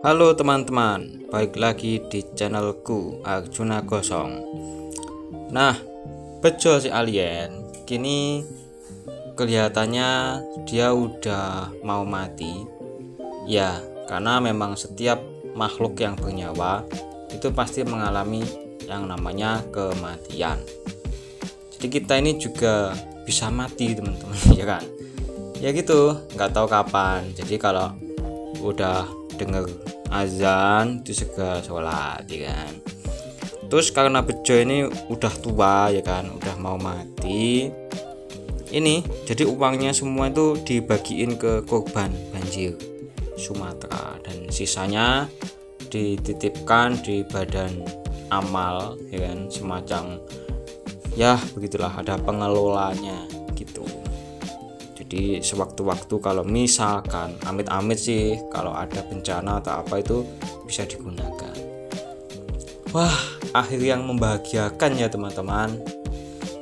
Halo teman-teman, balik lagi di channelku Arjuna Gosong. Nah, bejo si alien kini kelihatannya dia udah mau mati. Ya, karena memang setiap makhluk yang bernyawa itu pasti mengalami yang namanya kematian. Jadi kita ini juga bisa mati teman-teman, ya kan? Ya gitu, nggak tahu kapan. Jadi kalau udah denger azan itu segera sholat, ya kan. Terus karena bejo ini udah tua, ya kan, udah mau mati, ini jadi uangnya semua itu dibagiin ke korban banjir Sumatera dan sisanya dititipkan di badan amal, ya kan, semacam ya begitulah, ada pengelolanya gitu. Jadi sewaktu-waktu kalau misalkan amit-amit sih kalau ada bencana atau apa itu bisa digunakan. Wah, akhir yang membahagiakan ya teman-teman.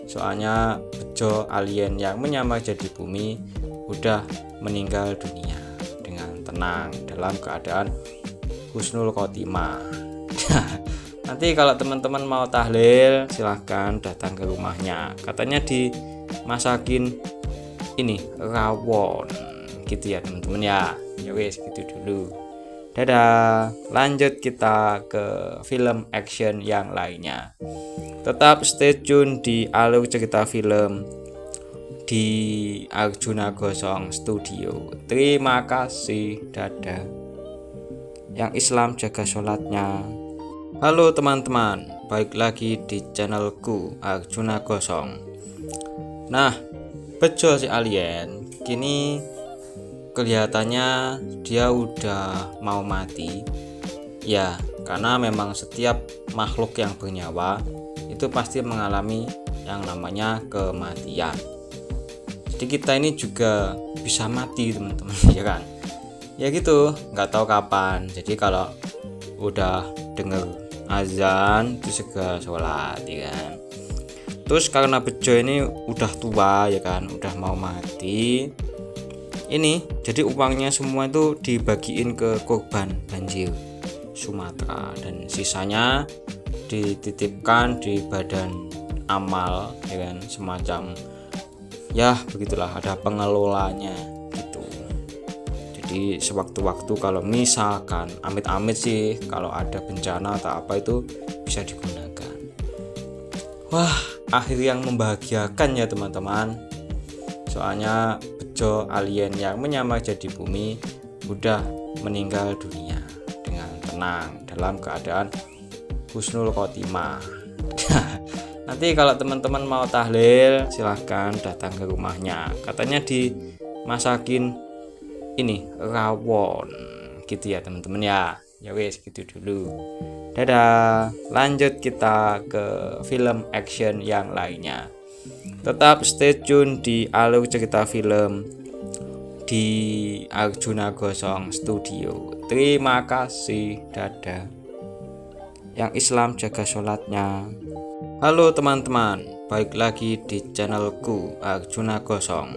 Soalnya bejo alien yang menyamar jadi bumi udah meninggal dunia dengan tenang dalam keadaan husnul khotimah. Nanti kalau teman-teman mau tahlil silahkan datang ke rumahnya. Katanya dimasakin ini rawon gitu ya teman-teman ya. Ya wes gitu dulu. Dadah. Lanjut kita ke film action yang lainnya. Tetap stay tune di alur cerita film di Arjuna Gosong Studio. Terima kasih. Dadah. Yang Islam jaga sholatnya. Halo teman-teman, balik lagi di channelku Arjuna Gosong. Nah, bejo si alien kini kelihatannya dia udah mau mati. Ya, karena memang setiap makhluk yang bernyawa itu pasti mengalami yang namanya kematian. Jadi kita ini juga bisa mati teman-teman, ya kan. Ya gitu, nggak tahu kapan. Jadi kalau udah denger azan itu segera sholat, ya kan. Terus karena bejo ini udah tua, ya kan, udah mau mati, ini jadi uangnya semua itu dibagiin ke korban banjir Sumatera dan sisanya dititipkan di badan amal, ya kan, semacam ya begitulah, ada pengelolanya gitu. Jadi sewaktu-waktu kalau misalkan amit-amit sih kalau ada bencana atau apa itu bisa digunakan. Wah, akhir yang membahagiakan ya teman-teman. Soalnya bejo alien yang menyamar jadi bumi udah meninggal dunia dengan tenang dalam keadaan husnul khotimah. Nanti kalau teman-teman mau tahlil silahkan datang ke rumahnya. Katanya dimasakin ini rawon gitu ya teman-teman ya. Ya wes gitu dulu. Dadah. Lanjut kita ke film action yang lainnya. Tetap stay tune di alur cerita film di Arjuna Gosong Studio. Terima kasih. Dadah. Yang Islam jaga sholatnya. Halo teman-teman, balik lagi di channelku Arjuna Gosong.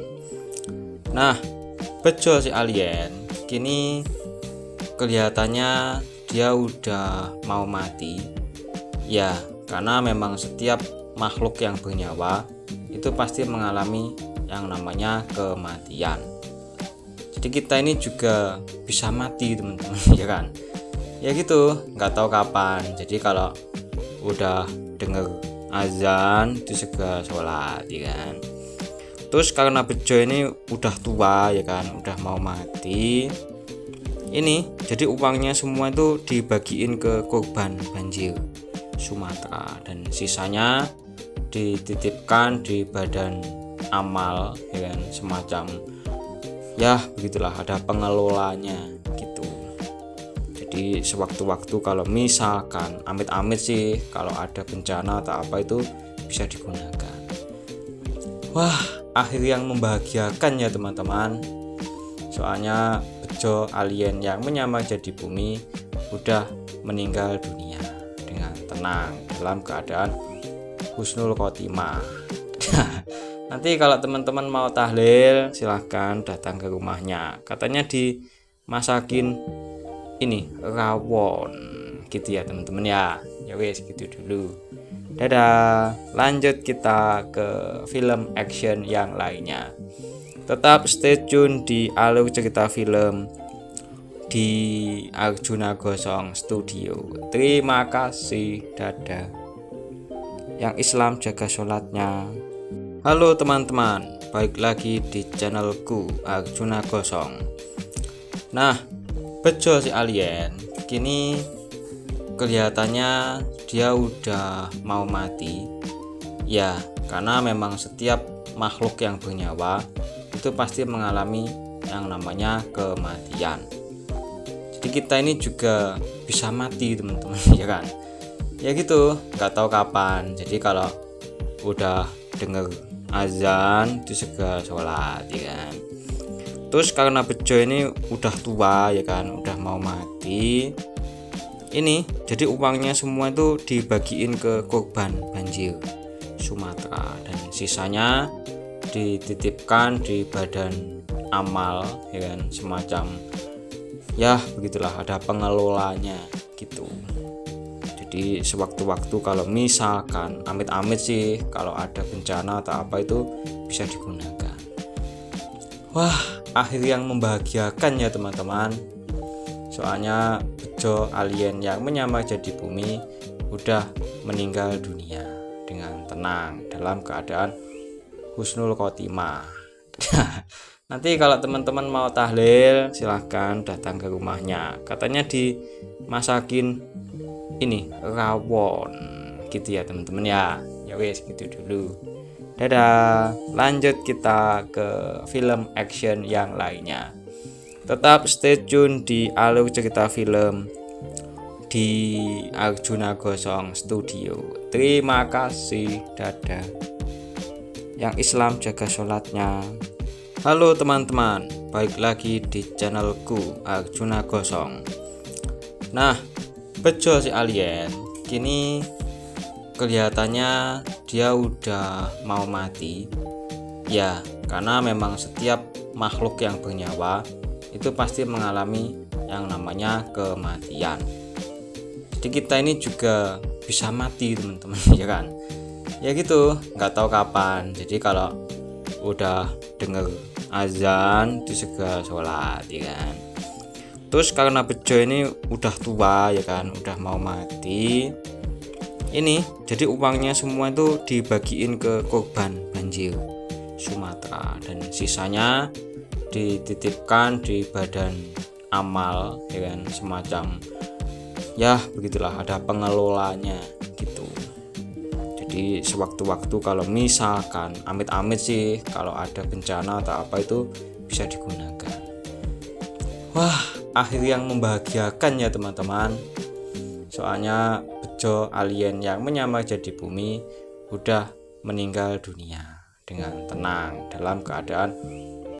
Nah, bejo si alien kini kelihatannya dia udah mau mati. Ya, karena memang setiap makhluk yang bernyawa itu pasti mengalami yang namanya kematian. Jadi kita ini juga bisa mati teman-teman, ya kan. Ya gitu, nggak tahu kapan. Jadi kalau udah denger azan itu segera sholat, ya kan. Terus karena bejo ini udah tua, ya kan, udah mau mati, ini jadi uangnya semua itu dibagiin ke korban banjir Sumatera dan sisanya dititipkan di badan amal, ya kan, semacam ya begitulah, ada pengelolanya gitu. Jadi sewaktu-waktu kalau misalkan amit-amit sih kalau ada bencana atau apa itu bisa digunakan. Wah, akhir yang membahagiakan ya teman-teman. Soalnya bejo alien yang menyamar jadi bumi udah meninggal dunia dengan tenang dalam keadaan husnul khotimah. Nanti kalau teman-teman mau tahlil silahkan datang ke rumahnya, katanya dimasakin ini rawon gitu ya teman-teman ya. Ya wes gitu dulu. Dadah. Lanjut kita ke film action yang lainnya. Tetap stay tune di Alur Cerita Film di Arjuna Gosong Studio. Terima kasih. Dadah. Yang Islam jaga sholatnya. Halo teman-teman, balik lagi di channelku Arjuna Gosong. Nah, bejo si alien kini kelihatannya dia udah mau mati. Ya, karena memang setiap makhluk yang bernyawa itu pasti mengalami yang namanya kematian. Jadi kita ini juga bisa mati teman-teman ya kan. Ya gitu, nggak tahu kapan. Jadi kalau udah denger azan itu segera sholat ya kan. Terus karena bejo ini udah tua ya kan, udah mau mati. Ini jadi uangnya semua itu dibagiin ke korban banjir Sumatera dan sisanya dititipkan di badan amal ya kan, semacam ya begitulah, ada pengelolanya gitu. Jadi sewaktu-waktu kalau misalkan amit-amit sih kalau ada bencana atau apa itu bisa digunakan. Wah, akhir yang membahagiakan ya teman-teman. Soalnya bejo alien yang menyamar jadi bumi udah meninggal dunia dengan tenang dalam keadaan husnul khotimah. Nanti kalau teman-teman mau tahlil silahkan datang ke rumahnya, katanya dimasakin ini rawon gitu ya teman-teman ya. Ya wes gitu dulu. Dadah. Lanjut kita ke film action yang lainnya. Tetap stay tune di Alur Cerita Film di Arjuna Gosong Studio. Terima kasih. Dadah. Yang Islam jaga sholatnya. Halo teman-teman, balik lagi di channelku Arjuna Gosong. Nah, bejo si alien kini kelihatannya dia udah mau mati. Ya, karena memang setiap makhluk yang bernyawa itu pasti mengalami yang namanya kematian. Jadi kita ini juga bisa mati teman-teman ya kan. Ya gitu, nggak tahu kapan. Jadi kalau udah denger azan itu segera sholat ya kan. Terus karena bejo ini udah tua ya kan, udah mau mati. Ini jadi uangnya semua itu dibagiin ke korban banjir Sumatera dan sisanya dititipkan di badan amal ya kan, semacam ya begitulah, ada pengelolanya gitu. Jadi sewaktu-waktu kalau misalkan amit-amit sih kalau ada bencana atau apa itu bisa digunakan. Wah, akhir yang membahagiakan ya teman-teman. Soalnya bejo alien yang menyamar jadi bumi udah meninggal dunia dengan tenang dalam keadaan